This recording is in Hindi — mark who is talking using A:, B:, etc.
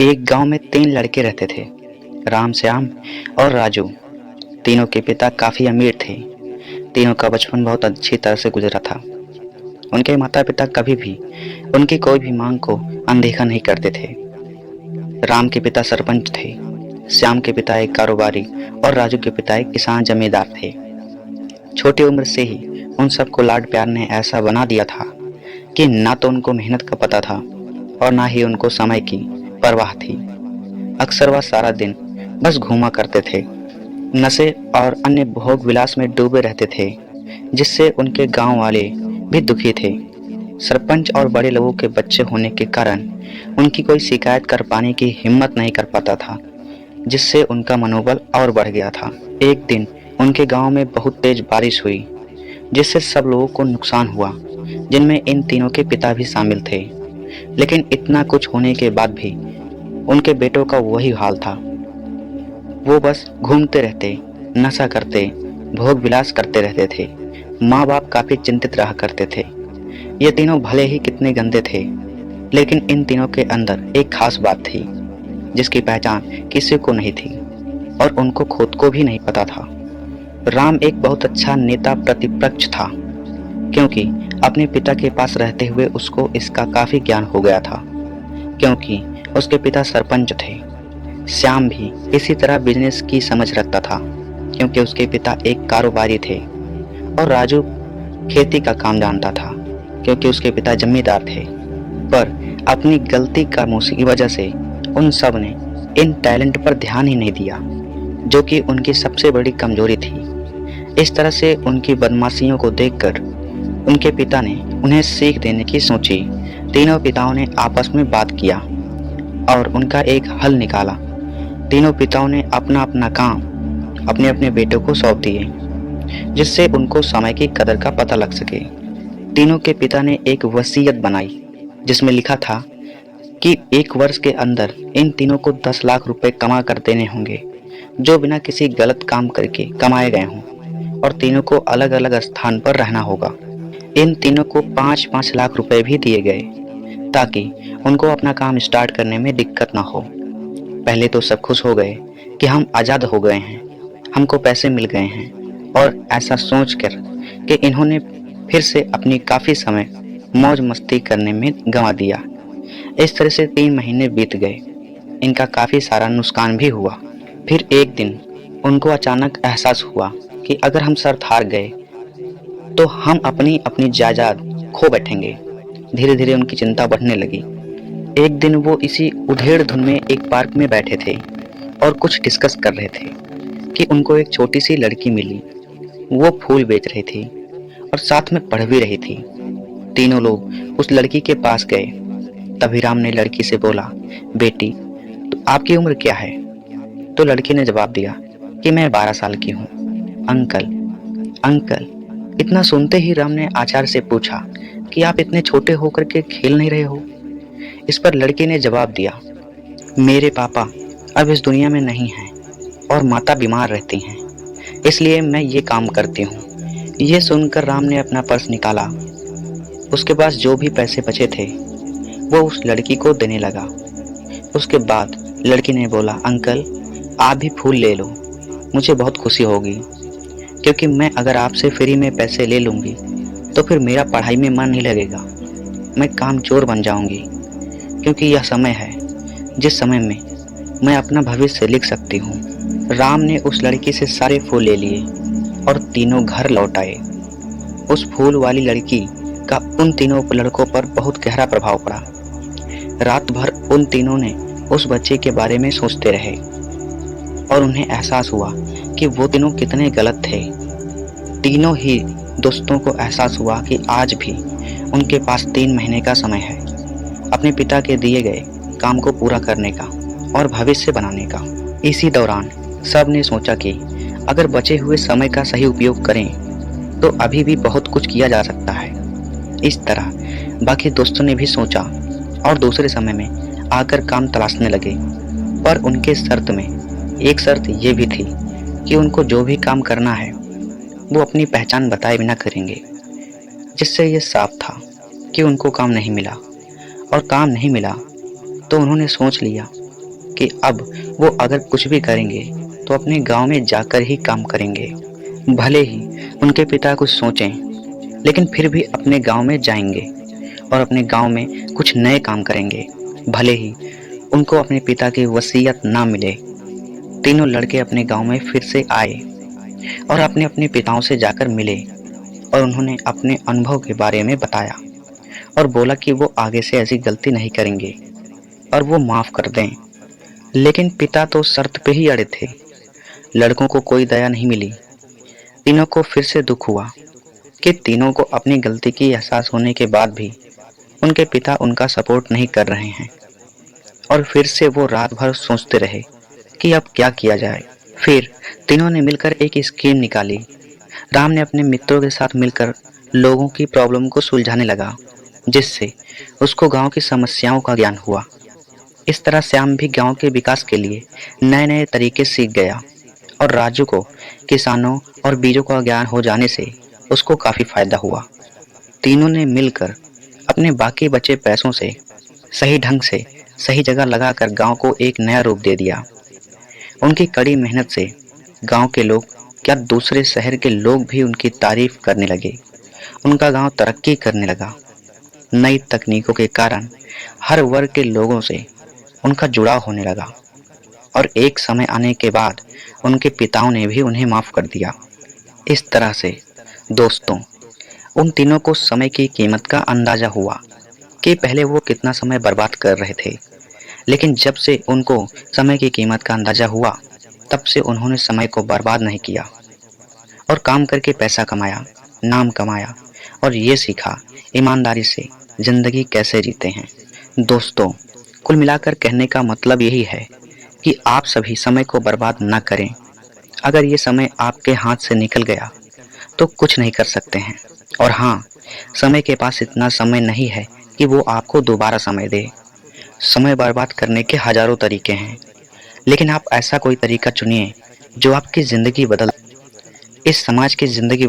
A: एक गांव में 3 लड़के रहते थे, राम, श्याम और राजू। तीनों के पिता काफी अमीर थे। तीनों का बचपन बहुत अच्छी तरह से गुजरा था। उनके माता पिता कभी भी उनकी कोई भी मांग को अनदेखा नहीं करते थे। राम के पिता सरपंच थे, श्याम के पिता एक कारोबारी और राजू के पिता एक किसान जमींदार थे। छोटी उम्र से ही उन सबको लाड प्यार ने ऐसा बना दिया था कि ना तो उनको मेहनत का पता था और ना ही उनको समय की परवाह थी। अक्सर वह सारा दिन बस घूमा करते थे, नशे और अन्य भोग विलास में डूबे रहते थे, जिससे उनके गांव वाले भी दुखी थे। सरपंच और बड़े लोगों के बच्चे होने के कारण उनकी कोई शिकायत कर पाने की हिम्मत नहीं कर पाता था, जिससे उनका मनोबल और बढ़ गया था। एक दिन उनके गांव में बहुत तेज बारिश हुई, जिससे सब लोगों को नुकसान हुआ, जिनमें इन तीनों के पिता भी शामिल थे। लेकिन इतना कुछ होने के बाद भी उनके बेटों का वही हाल था। वो बस घूमते रहते, नशा करते, भोग विलास करते रहते थे। माँ बाप काफी चिंतित रहा करते थे। ये तीनों भले ही कितने गंदे थे, लेकिन इन तीनों के अंदर एक खास बात थी, जिसकी पहचान किसी को नहीं थी और उनको खुद को भी नहीं पता था। राम एक बहुत अच्छा नेता प्रतिपक्ष था, क्योंकि अपने पिता के पास रहते हुए उसको इसका काफी ज्ञान हो गया था, क्योंकि उसके पिता सरपंच थे। श्याम भी इसी तरह बिजनेस की समझ रखता था, क्योंकि उसके पिता एक कारोबारी थे। और राजू खेती का काम जानता था, क्योंकि उसके पिता जमींदार थे। पर अपनी गलती कर्मों की वजह से उन सब ने इन टैलेंट पर ध्यान ही नहीं दिया, जो कि उनकी सबसे बड़ी कमजोरी थी। इस तरह से उनकी बदमाशियों को देखकर उनके पिता ने उन्हें सीख देने की सोची। तीनों पिताओं ने आपस में बात किया और उनका एक हल निकाला। तीनों पिताओं ने अपना अपना काम अपने अपने बेटों को सौंप दिए, जिससे उनको समय की कदर का पता लग सके। तीनों के पिता ने एक वसीयत बनाई, जिसमें लिखा था कि 1 वर्ष के अंदर इन तीनों को 10 लाख रुपए कमा कर देने होंगे, जो बिना किसी गलत काम करके कमाए गए हों, और तीनों को अलग अलग स्थान पर रहना होगा। इन तीनों को 5-5 लाख रुपए भी दिए गए, ताकि उनको अपना काम स्टार्ट करने में दिक्कत ना हो। पहले तो सब खुश हो गए कि हम आज़ाद हो गए हैं, हमको पैसे मिल गए हैं, और ऐसा सोचकर कि इन्होंने फिर से अपनी काफ़ी समय मौज मस्ती करने में गंवा दिया। इस तरह से 3 महीने बीत गए। इनका काफ़ी सारा नुकसान भी हुआ। फिर एक दिन उनको अचानक एहसास हुआ कि अगर हम शर्त हार गए तो हम अपनी अपनी जायदाद खो बैठेंगे। धीरे धीरे उनकी चिंता बढ़ने लगी। एक दिन वो इसी उधेड़ धुन में एक पार्क में बैठे थे और कुछ डिस्कस कर रहे थे कि उनको एक छोटी सी लड़की मिली। वो फूल बेच रही थी और साथ में पढ़ भी रही थी। तीनों लोग उस लड़की के पास गए। तभी राम ने लड़की से बोला, बेटी, तो आपकी उम्र क्या है? तो लड़की ने जवाब दिया कि मैं 12 साल की हूँ। Uncle, uncle. इतना सुनते ही राम ने आचार्य से पूछा कि आप इतने छोटे होकर के खेल नहीं रहे हो? इस पर लड़की ने जवाब दिया, मेरे पापा अब इस दुनिया में नहीं हैं और माता बीमार रहती हैं, इसलिए मैं ये काम करती हूँ। ये सुनकर राम ने अपना पर्स निकाला। उसके पास जो भी पैसे बचे थे वो उस लड़की को देने लगा। उसके बाद लड़की ने बोला, अंकल, आप भी फूल ले लो, मुझे बहुत खुशी होगी, क्योंकि मैं अगर आपसे फ्री में पैसे ले लूँगी तो फिर मेरा पढ़ाई में मन नहीं लगेगा। मैं कामचोर बन जाऊँगी, क्योंकि यह समय है जिस समय में मैं अपना भविष्य लिख सकती हूँ। राम ने उस लड़की से सारे फूल ले लिए और तीनों घर लौट आए। उस फूल वाली लड़की का उन तीनों लड़कों पर बहुत गहरा प्रभाव पड़ा। रात भर उन तीनों ने उस बच्चे के बारे में सोचते रहे और उन्हें एहसास हुआ कि वो तीनों कितने गलत थे। तीनों ही दोस्तों को एहसास हुआ कि आज भी उनके पास 3 महीने का समय है अपने पिता के दिए गए काम को पूरा करने का और भविष्य बनाने का। इसी दौरान सब ने सोचा कि अगर बचे हुए समय का सही उपयोग करें तो अभी भी बहुत कुछ किया जा सकता है। इस तरह बाकी दोस्तों ने भी सोचा और दूसरे समय में आकर काम तलाशने लगे। पर उनके शर्त में एक शर्त ये भी थी कि उनको जो भी काम करना है वो अपनी पहचान बताए बिना करेंगे, जिससे ये साफ था कि उनको काम नहीं मिला। और काम नहीं मिला तो उन्होंने सोच लिया कि अब वो अगर कुछ भी करेंगे तो अपने गांव में जाकर ही काम करेंगे। भले ही उनके पिता कुछ सोचें, लेकिन फिर भी अपने गांव में जाएंगे और अपने गांव में कुछ नए काम करेंगे। भले ही उनको अपने पिता की वसीयत ना मिले। तीनों लड़के अपने गांव में फिर से आए और अपने अपने पिताओं से जाकर मिले और उन्होंने अपने अनुभव के बारे में बताया और बोला कि वो आगे से ऐसी गलती नहीं करेंगे और वो माफ कर दें। लेकिन पिता तो शर्त पे ही अड़े थे। लड़कों को कोई दया नहीं मिली। तीनों को फिर से दुख हुआ कि तीनों को अपनी गलती की एहसास होने के बाद भी उनके पिता उनका सपोर्ट नहीं कर रहे हैं। और फिर से वो रात भर सोचते रहे कि अब क्या किया जाए। फिर तीनों ने मिलकर एक स्कीम निकाली। राम ने अपने मित्रों के साथ मिलकर लोगों की प्रॉब्लम को सुलझाने लगा, जिससे उसको गांव की समस्याओं का ज्ञान हुआ। इस तरह श्याम भी गांव के विकास के लिए नए नए तरीके सीख गया और राजू को किसानों और बीजों का ज्ञान हो जाने से उसको काफी फायदा हुआ। तीनों ने मिलकर अपने बाकी बचे पैसों से सही ढंग से सही जगह लगाकर गांव को एक नया रूप दे दिया। उनकी कड़ी मेहनत से गांव के लोग क्या दूसरे शहर के लोग भी उनकी तारीफ करने लगे। उनका गांव तरक्की करने लगा। नई तकनीकों के कारण हर वर्ग के लोगों से उनका जुड़ाव होने लगा और एक समय आने के बाद उनके पिताओं ने भी उन्हें माफ कर दिया। इस तरह से दोस्तों, उन तीनों को समय की कीमत का अंदाजा हुआ कि पहले वो कितना समय बर्बाद कर रहे थे, लेकिन जब से उनको समय की कीमत का अंदाजा हुआ तब से उन्होंने समय को बर्बाद नहीं किया और काम करके पैसा कमाया, नाम कमाया और ये सीखा ईमानदारी से जिंदगी कैसे जीते हैं। दोस्तों, कुल मिलाकर कहने का मतलब यही है कि आप सभी समय को बर्बाद ना करें। अगर ये समय आपके हाथ से निकल गया तो कुछ नहीं कर सकते हैं। और हाँ, समय के पास इतना समय नहीं है कि वो आपको दोबारा समय दे। समय बर्बाद करने के हजारों तरीके हैं, लेकिन आप ऐसा कोई तरीका चुनिए जो आपकी जिंदगी बदल, इस समाज की जिंदगी